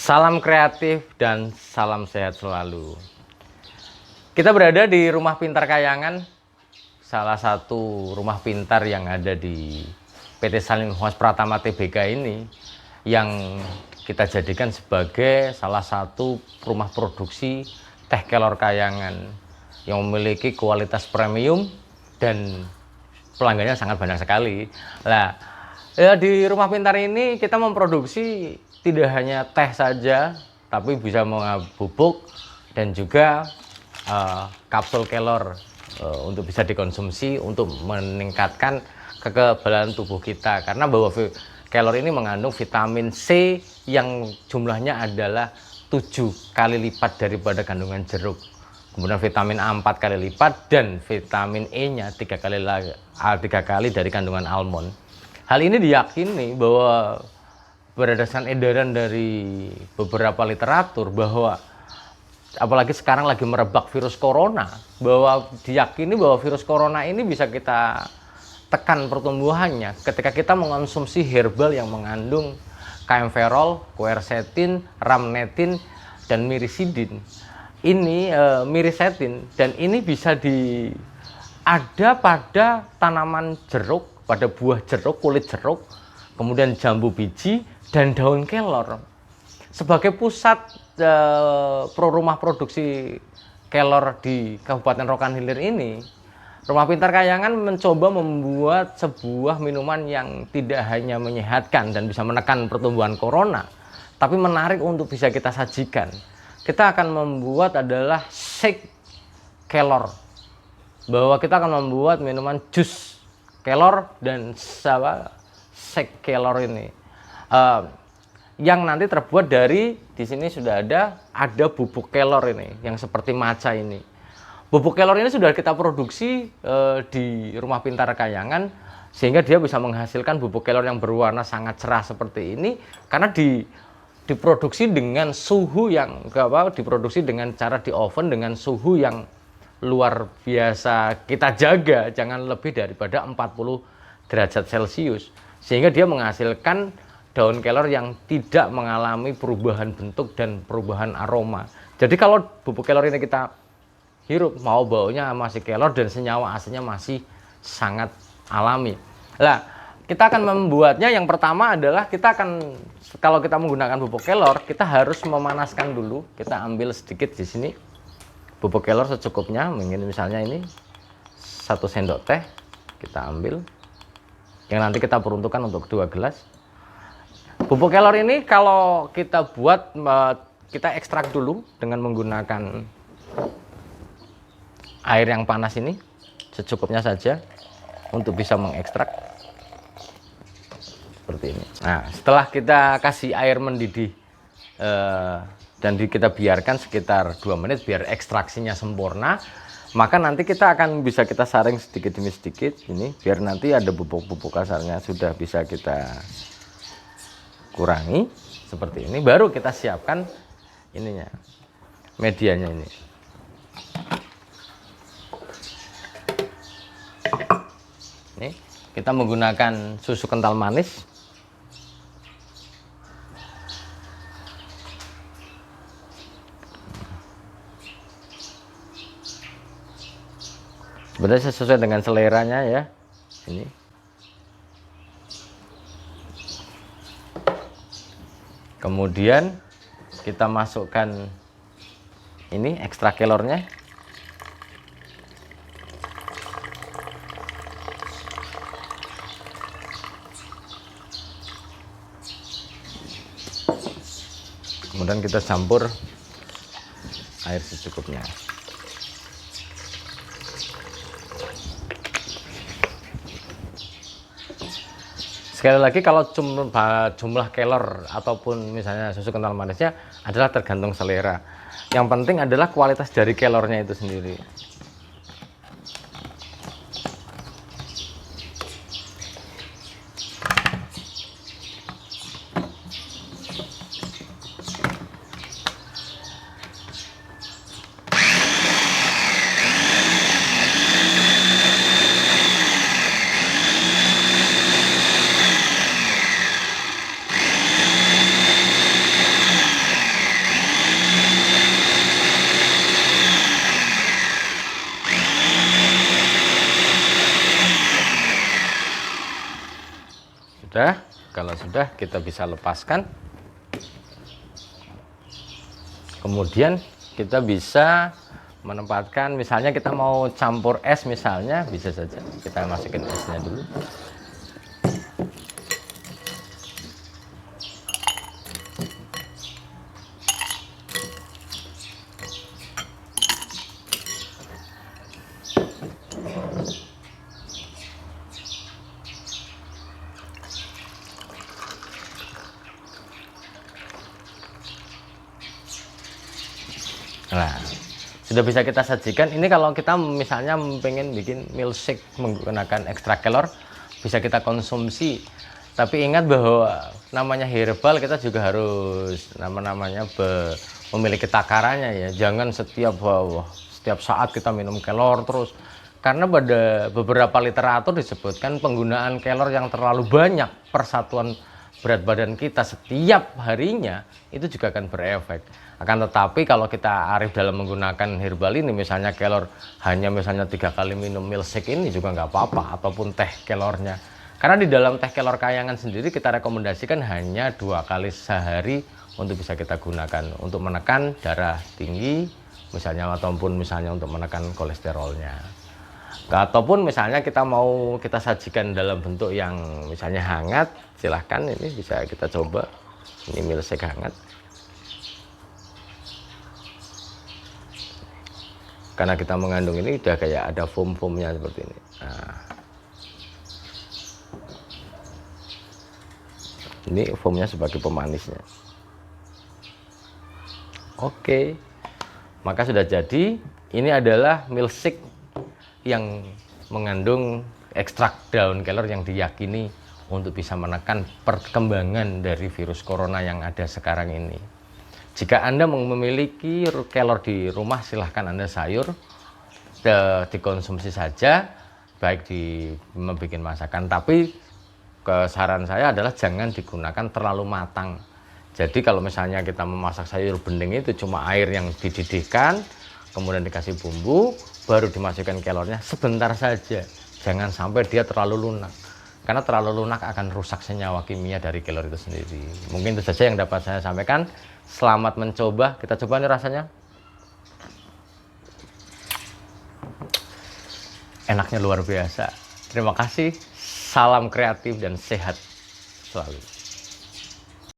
Salam kreatif dan salam sehat selalu. Kita berada di Rumah Pintar Kayangan, salah satu rumah pintar yang ada di PT Salim Mas Pratama Tbk ini, yang kita jadikan sebagai salah satu rumah produksi teh kelor kayangan yang memiliki kualitas premium dan pelanggannya sangat banyak sekali. Nah, ya, di Rumah Pintar ini kita memproduksi tidak hanya teh saja, tapi bisa bubuk dan juga kapsul kelor untuk bisa dikonsumsi untuk meningkatkan kekebalan tubuh kita, karena bahwa kelor ini mengandung vitamin C yang jumlahnya adalah 7 kali lipat daripada kandungan jeruk. Kemudian vitamin A 4 kali lipat dan vitamin E-nya 3 kali dari kandungan almond. Hal ini diyakini bahwa berdasarkan edaran dari beberapa literatur bahwa apalagi sekarang lagi merebak virus corona, bahwa diyakini bahwa virus corona ini bisa kita tekan pertumbuhannya ketika kita mengonsumsi herbal yang mengandung kaempferol, quercetin, rhamnetin, dan mirisidin. Ini mirisetin, dan ini bisa ada pada tanaman jeruk, pada buah jeruk, kulit jeruk, kemudian jambu biji dan daun kelor. Sebagai pusat rumah produksi kelor di Kabupaten Rokan Hilir ini, Rumah Pintar Kayangan mencoba membuat sebuah minuman yang tidak hanya menyehatkan dan bisa menekan pertumbuhan corona, tapi menarik untuk bisa kita sajikan. Kita akan membuat adalah shake kelor, bahwa kita akan membuat minuman jus kelor dan shake kelor ini, yang nanti terbuat dari, di sini sudah ada bubuk kelor ini yang seperti matcha ini. Bubuk kelor ini sudah kita produksi di Rumah Pintar Kayangan, sehingga dia bisa menghasilkan bubuk kelor yang berwarna sangat cerah seperti ini, karena diproduksi dengan suhu yang diproduksi dengan cara di oven dengan suhu yang luar biasa kita jaga, jangan lebih daripada 40 derajat Celcius, sehingga dia menghasilkan daun kelor yang tidak mengalami perubahan bentuk dan perubahan aroma. Jadi kalau bubuk kelor ini kita hirup, mau baunya masih kelor dan senyawa aslinya masih sangat alami. Nah, kita akan membuatnya, yang pertama adalah kalau kita menggunakan bubuk kelor, kita harus memanaskan dulu. Kita ambil sedikit di sini bubuk kelor secukupnya, misalnya ini 1 sendok teh kita ambil, yang nanti kita peruntukkan untuk 2 gelas. Bubuk kelor ini kalau kita buat, kita ekstrak dulu dengan menggunakan air yang panas ini, secukupnya saja untuk bisa mengekstrak seperti ini. Nah, setelah kita kasih air mendidih dan kita biarkan sekitar 2 menit biar ekstraksinya sempurna, maka nanti kita akan bisa kita saring sedikit demi sedikit ini, biar nanti ada bubuk-bubuk kasarnya sudah bisa kita kurangi seperti ini. Baru kita siapkan ininya, medianya ini. Ini kita menggunakan susu kental manis. Sebenarnya sesuai dengan seleranya ya. Ini. Kemudian kita masukkan ini ekstrak kelornya. Kemudian kita campur air secukupnya. Sekali lagi, kalau jumlah kelor ataupun misalnya susu kental manisnya adalah tergantung selera. Yang penting adalah kualitas dari kelornya itu sendiri. Udah, kita bisa lepaskan. Kemudian kita bisa menempatkan, misalnya kita mau campur es misalnya, bisa saja kita masukin esnya dulu. Nah, sudah bisa kita sajikan. Ini kalau kita misalnya pengen bikin milkshake menggunakan ekstrak kelor, bisa kita konsumsi. Tapi ingat bahwa namanya herbal, kita juga harus memiliki takarannya ya. Jangan setiap saat kita minum kelor terus. Karena pada beberapa literatur disebutkan penggunaan kelor yang terlalu banyak per satuan berat badan kita setiap harinya itu juga akan berefek. Akan tetapi kalau kita arif dalam menggunakan herbal ini, misalnya kelor hanya misalnya 3 kali minum milkshake ini juga nggak apa-apa, ataupun teh kelornya. Karena di dalam teh kelor kayangan sendiri kita rekomendasikan hanya 2 kali sehari untuk bisa kita gunakan untuk menekan darah tinggi misalnya, ataupun misalnya untuk menekan kolesterolnya. Ataupun misalnya kita mau kita sajikan dalam bentuk yang misalnya hangat, silahkan ini bisa kita coba. Ini milkshake hangat. Karena kita mengandung ini udah kayak ada foam-foamnya seperti ini. Nah, ini foamnya sebagai pemanisnya. Oke, maka sudah jadi. Ini adalah milkshake yang mengandung ekstrak daun kelor yang diyakini untuk bisa menekan perkembangan dari virus corona yang ada sekarang ini. Jika Anda memiliki kelor di rumah, silahkan Anda sayur, dikonsumsi saja, baik di membuat masakan. Tapi saran saya adalah jangan digunakan terlalu matang. Jadi kalau misalnya kita memasak sayur bening itu cuma air yang dididihkan, kemudian dikasih bumbu, baru dimasukkan kelornya sebentar saja. Jangan sampai dia terlalu lunak. Karena terlalu lunak akan rusak senyawa kimia dari kelor itu sendiri. Mungkin itu saja yang dapat saya sampaikan. Selamat mencoba. Kita coba nih rasanya. Enaknya luar biasa. Terima kasih. Salam kreatif dan sehat selalu.